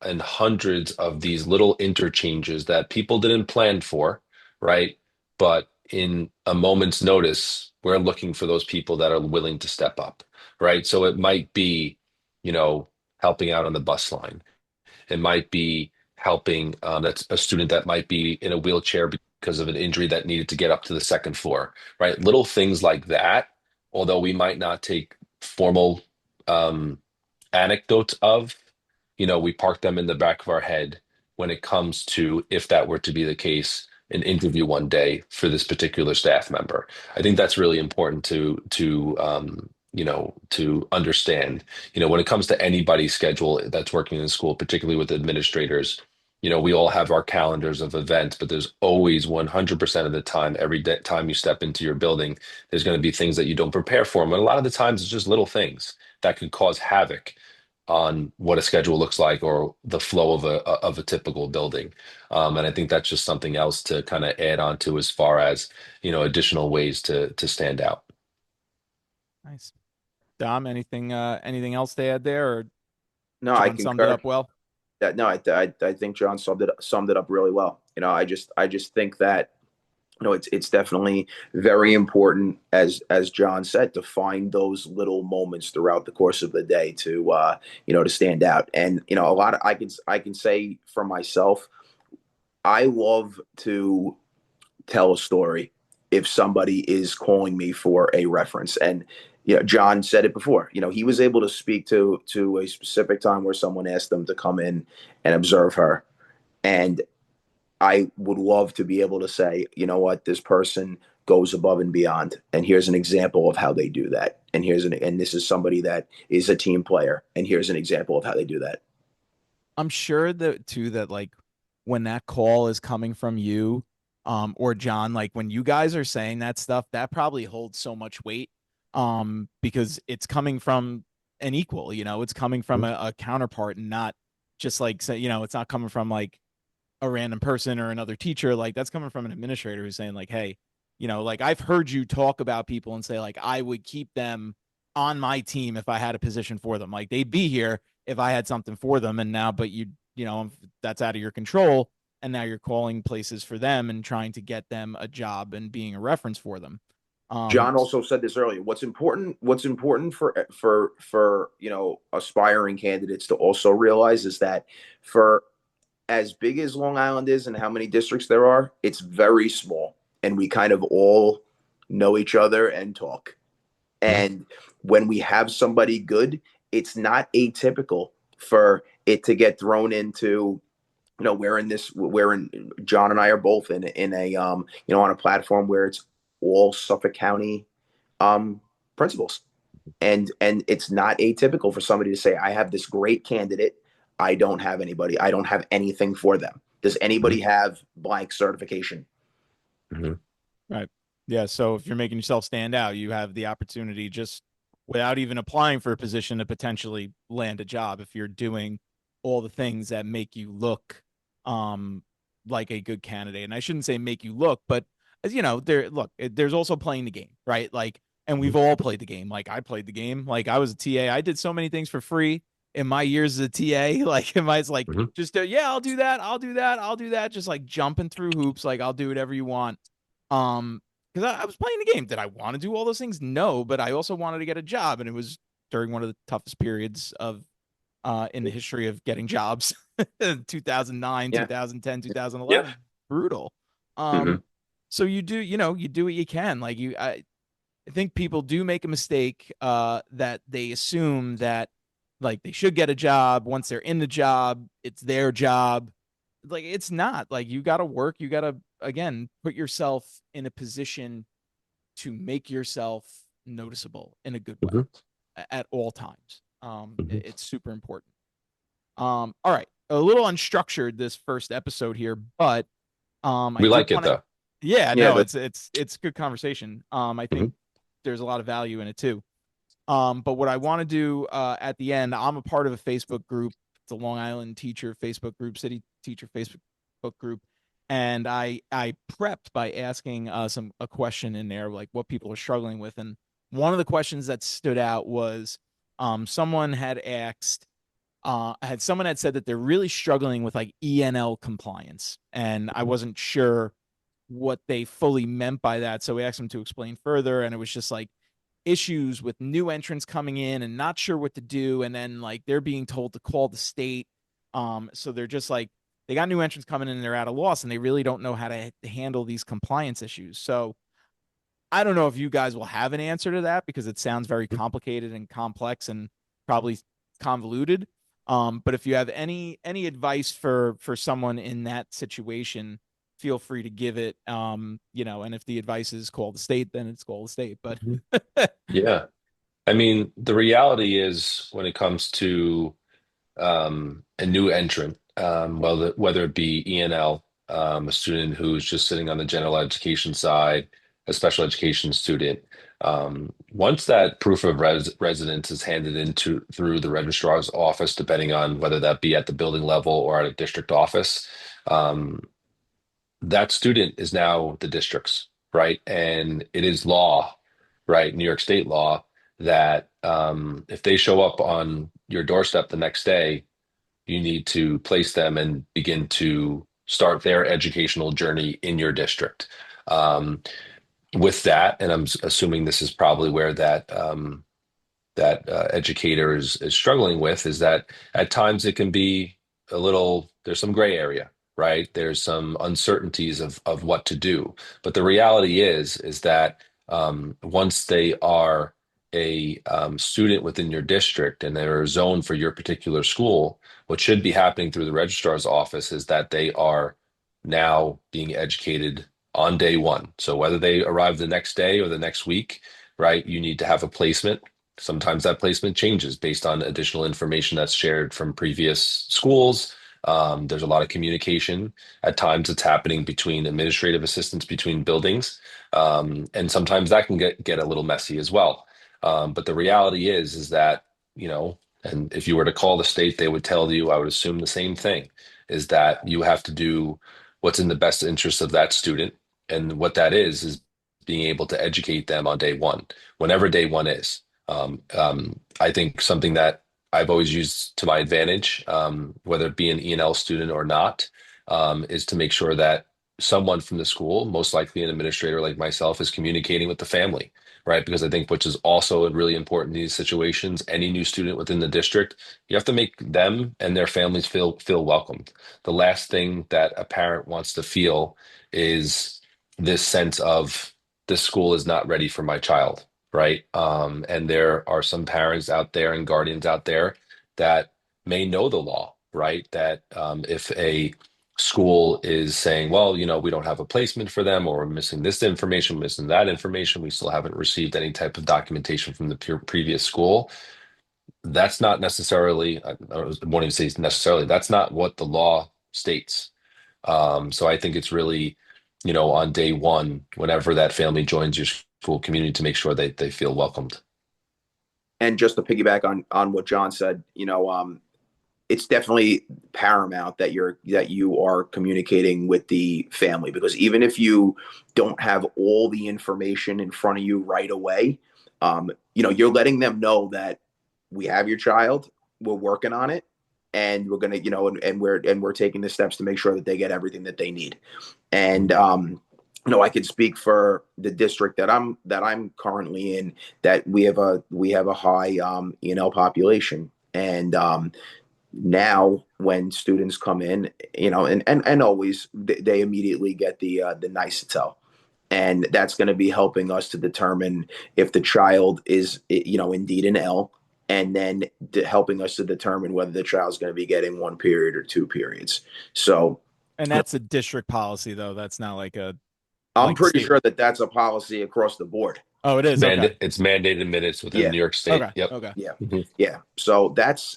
C: and hundreds of these little interchanges that people didn't plan for, right? But in a moment's notice, we're looking for those people that are willing to step up, right? So it might be, you know, helping out on the bus line. It might be helping, that's a student that might be in a wheelchair because of an injury that needed to get up to the second floor, right? Little things like that, although we might not take formal anecdotes of, you know, we park them in the back of our head when it comes to, if that were to be the case, an interview one day for this particular staff member. I think that's really important to you know, to understand. You know, when it comes to anybody's schedule that's working in school, particularly with administrators, you know, we all have our calendars of events, but there's always 100% of the time, every time you step into your building, there's going to be things that you don't prepare for. And a lot of the times it's just little things that can cause havoc on what a schedule looks like or the flow of a typical building. And I think that's just something else to kind of add on to as far as, you know, additional ways to stand out.
B: Nice. Dom, anything else to add there, or
D: No, I
B: John summed it
D: concur.
B: up well?
D: No, I think John summed it up really well. You know, I just think that it's definitely very important, as John said, to find those little moments throughout the course of the day to to stand out. And a lot of I can say for myself, I love to tell a story if somebody is calling me for a reference. And John said it before. He was able to speak to a specific time where someone asked them to come in and observe her. And I would love to be able to say, you know what, this person goes above and beyond. And here's an example of how they do that. And this is somebody that is a team player. And here's an example of how they do that.
B: I'm sure that too, that like when that call is coming from you, or John, like when you guys are saying that stuff, that probably holds so much weight, because it's coming from an equal, it's coming from a counterpart, and not just like, say, it's not coming from like a random person or another teacher. Like that's coming from an administrator who's saying like, hey, like I've heard you talk about people and say like I would keep them on my team if I had a position for them. Like they'd be here if I had something for them. And now, but that's out of your control. And now you're calling places for them and trying to get them a job and being a reference for them.
D: John also said this earlier. What's important for aspiring candidates to also realize is that for as big as Long Island is and how many districts there are, it's very small, and we kind of all know each other and talk. And when we have somebody good, it's not atypical for it to get thrown into, John and I are both in a on a platform where it's all Suffolk County principals. And it's not atypical for somebody to say, I have this great candidate. I don't have anybody. I don't have anything for them. Does anybody have blank certification?
B: Right. Yeah. So if you're making yourself stand out, you have the opportunity just without even applying for a position to potentially land a job if you're doing all the things that make you look like a good candidate. And I shouldn't say make you look, but as there's also playing the game, right? Like, and we've all played the game. Like I played the game. Like I was a TA. I did so many things for free in my years as a TA. Like it's like just yeah, I'll do that. I'll do that. I'll do that. Just like jumping through hoops. Like I'll do whatever you want. Because I was playing the game. Did I want to do all those things? No, but I also wanted to get a job, and it was during one of the toughest periods of in the history of getting jobs, 2009, 2010, 2011, brutal. So you do what you can. Like I think people do make a mistake that they assume that like they should get a job. Once they're in the job, it's their job. Like it's not. Like you got to work. You got to, again, put yourself in a position to make yourself noticeable in a good way at all times. It's super important. All right. A little unstructured this first episode here, but
C: we like it though.
B: Yeah, no, it's good conversation. I think there's a lot of value in it too. But what I want to do at the end, I'm a part of a Facebook group. It's a Long Island teacher Facebook group, city teacher Facebook group. And I prepped by asking a question in there, like what people are struggling with. And one of the questions that stood out was someone had asked, someone had said that they're really struggling with like ENL compliance. And I wasn't sure what they fully meant by that. So we asked them to explain further. And it was just like issues with new entrants coming in and not sure what to do. And then like they're being told to call the state. So they're just like, they got new entrants coming in and they're at a loss and they really don't know how to handle these compliance issues. So I don't know if you guys will have an answer to that because it sounds very complicated and complex and probably convoluted. But if you have any advice for someone in that situation, feel free to give it. And if the advice is call the state, then it's call the state. But
C: yeah, I mean, the reality is when it comes to a new entrant, whether it be ENL, a student who's just sitting on the general education side, a special education student, once that proof of residence is handed through the registrar's office, depending on whether that be at the building level or at a district office, that student is now the district's, right? And it is law, right? New York State law that if they show up on your doorstep the next day, you need to place them and begin to start their educational journey in your district. Um, with that, and assuming this is probably where that educator is struggling with, is that at times it can be a little, there's some gray area, right? There's some uncertainties of what to do. But the reality is that once they are a student within your district and they're zoned for your particular school, what should be happening through the registrar's office is that they are now being educated on day one. So whether they arrive the next day or the next week, right, you need to have a placement. Sometimes that placement changes based on additional information that's shared from previous schools. There's a lot of communication. At times, it's happening between administrative assistants between buildings, and sometimes that can get a little messy as well. But the reality is that, and if you were to call the state, they would tell you, I would assume the same thing, is that you have to do what's in the best interest of that student, and what that is being able to educate them on day one, whenever day one is. I think something that I've always used to my advantage, whether it be an E&L student or not, is to make sure that someone from the school, most likely an administrator like myself, is communicating with the family, right? Because I think, which is also really important in these situations, any new student within the district, you have to make them and their families feel welcomed. The last thing that a parent wants to feel is this sense of, this school is not ready for my child, right? And there are some parents out there and guardians out there that may know the law, right? That if a school is saying, well, we don't have a placement for them, or we're missing this information, missing that information, we still haven't received any type of documentation from the previous school. That's not necessarily, I won't even say necessarily, that's not what the law states. So I think it's really, on day one, whenever that family joins your school community, to make sure they feel welcomed.
D: And just to piggyback on what John said, it's definitely paramount that you are communicating with the family, because even if you don't have all the information in front of you right away, you're letting them know that we have your child, we're working on it, and we're gonna, and we're taking the steps to make sure that they get everything that they need. And I can speak for the district that I'm currently in, that we have a high E&L population, and now when students come in, and always they immediately get the NICETEL, and that's going to be helping us to determine if the child is indeed an L, and then helping us to determine whether the child's going to be getting one period or two periods. So,
B: And that's a district policy, though. That's not like
D: I'm
B: like
D: pretty
B: state.
D: sure that that's a policy across the board.
B: Oh, it is. Okay.
C: It's mandated minutes within New York State.
B: Okay.
C: Yep.
B: Okay.
D: Yeah.
C: Mhm.
D: Yeah. So that's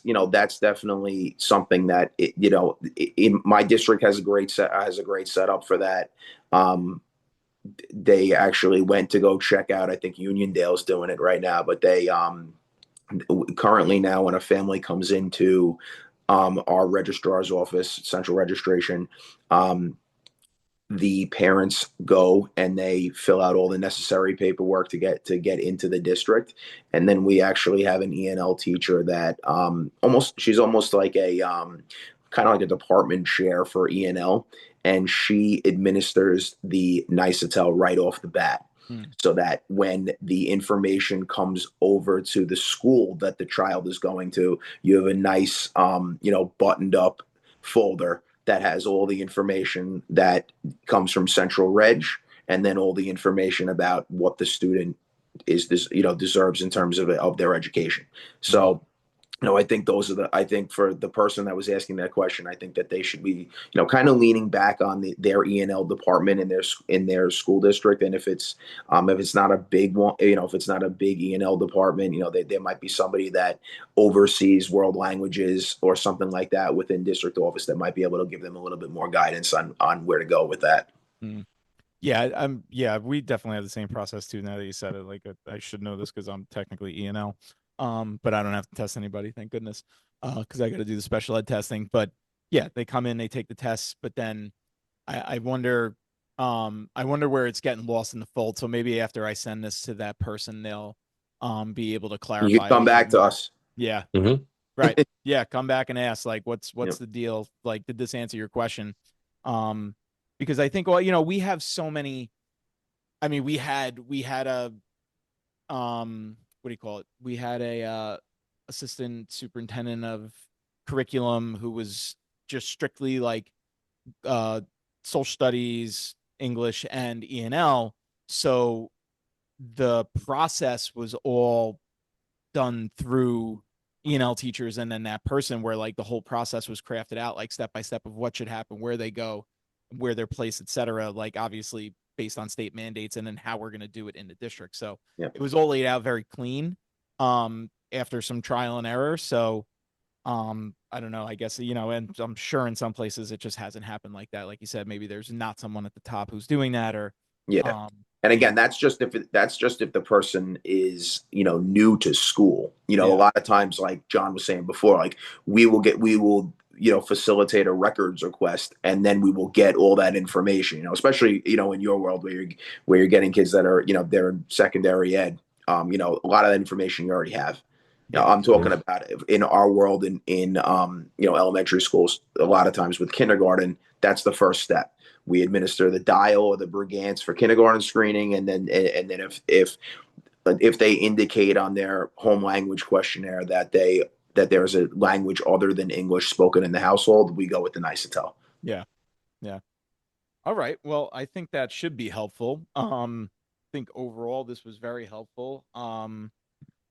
D: definitely something that in my district has a great setup for that. They actually went to go check out, I think Uniondale's doing it right now, but they currently now, when a family comes into our registrar's office, central registration, the parents go and they fill out all the necessary paperwork to get into the district, and then we actually have an E&L teacher that she's almost like a kind of like a department chair for E&L, and she administers the NICETEL right off the bat. So that when the information comes over to the school that the child is going to, you have a nice buttoned up folder that has all the information that comes from Central Reg, and then all the information about what the student deserves in terms of their education. So, I think I think for the person that was asking that question, I think that they should be, kind of leaning back on their E&L department in their school district. And if it's not a big one, if it's not a big E&L department, there might be somebody that oversees world languages or something like that within district office that might be able to give them a little bit more guidance on where to go with that.
B: Yeah, we definitely have the same process too. Now that you said it, like I should know this because I'm technically E&L. But I don't have to test anybody, thank goodness, because I got to do the special ed testing. But yeah, they come in, they take the tests, but then I wonder where it's getting lost in the fold. So maybe after I send this to that person, they'll be able to clarify.
D: You can come back to us.
B: Yeah.
C: Mhm.
B: Right. Yeah. Come back and ask, like, what's
D: Yep.
B: the deal? Like, did this answer your question? Because I think, well, we have so many I mean, we had a what do you call it? We had a assistant superintendent of curriculum who was just strictly like social studies, English, and E&L. So the process was all done through E&L teachers, and then that person, where like the whole process was crafted out like step by step of what should happen, where they go, where they're placed, etc. Like obviously based on state mandates, and then how we're going to do it in the district. So
D: Yeah.
B: it was all laid out very clean after some trial and error. So I don't know, I guess, and I'm sure in some places it just hasn't happened like that. Like you said, maybe there's not someone at the top who's doing that, or
D: Yeah. And again, that's just if the person is, new to school. A lot of times, like John was saying before, like we will facilitate a records request, and then we will get all that information. Especially in your world where you're getting kids that are they're in secondary ed. A lot of that information you already have. I'm talking about in our world in elementary schools. A lot of times with kindergarten, that's the first step. We administer the dial or the Brigance for kindergarten screening, and then if they indicate on their home language questionnaire that there's a language other than English spoken in the household, we go with the NICETEL.
B: Yeah. All right. Well, I think that should be helpful. I think overall this was very helpful.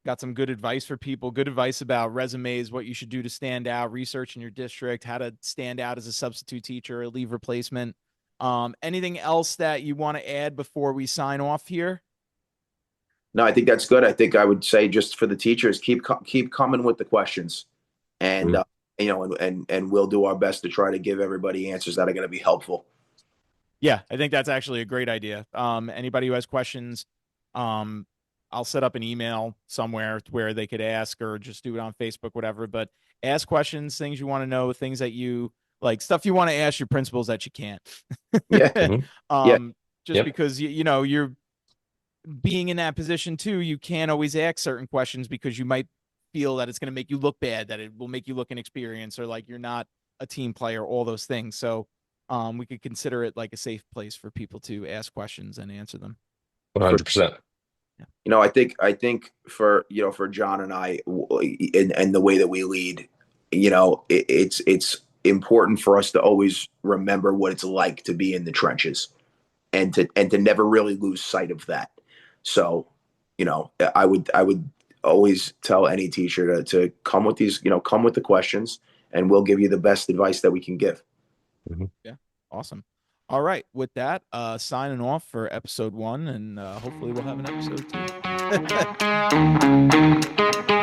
B: Got some good advice for people, good advice about resumes, what you should do to stand out, research in your district, how to stand out as a substitute teacher, a leave replacement. Anything else that you want to add before we sign off here?
D: No, I think that's good. I think I would say just for the teachers, keep coming with the questions, and and we'll do our best to try to give everybody answers that are going to be helpful.
B: Yeah, I think that's actually a great idea. Anybody who has questions, I'll set up an email somewhere where they could ask, or just do it on Facebook, whatever. But ask questions, things you want to know, things that you like, stuff you want to ask your principals that you can't.
D: Yeah.
B: Just because you're being in that position too, you can't always ask certain questions because you might feel that it's going to make you look bad, that it will make you look inexperienced, or like you're not a team player, all those things. So we could consider it like a safe place for people to ask questions and answer them.
C: 100%.
D: I think for John and I, and the way that we lead, it's important for us to always remember what it's like to be in the trenches, and to never really lose sight of that. So, I would always tell any teacher to come with come with the questions, and we'll give you the best advice that we can give.
B: Yeah. Awesome. All right. With that, signing off for episode 1, and hopefully we'll have an episode 2.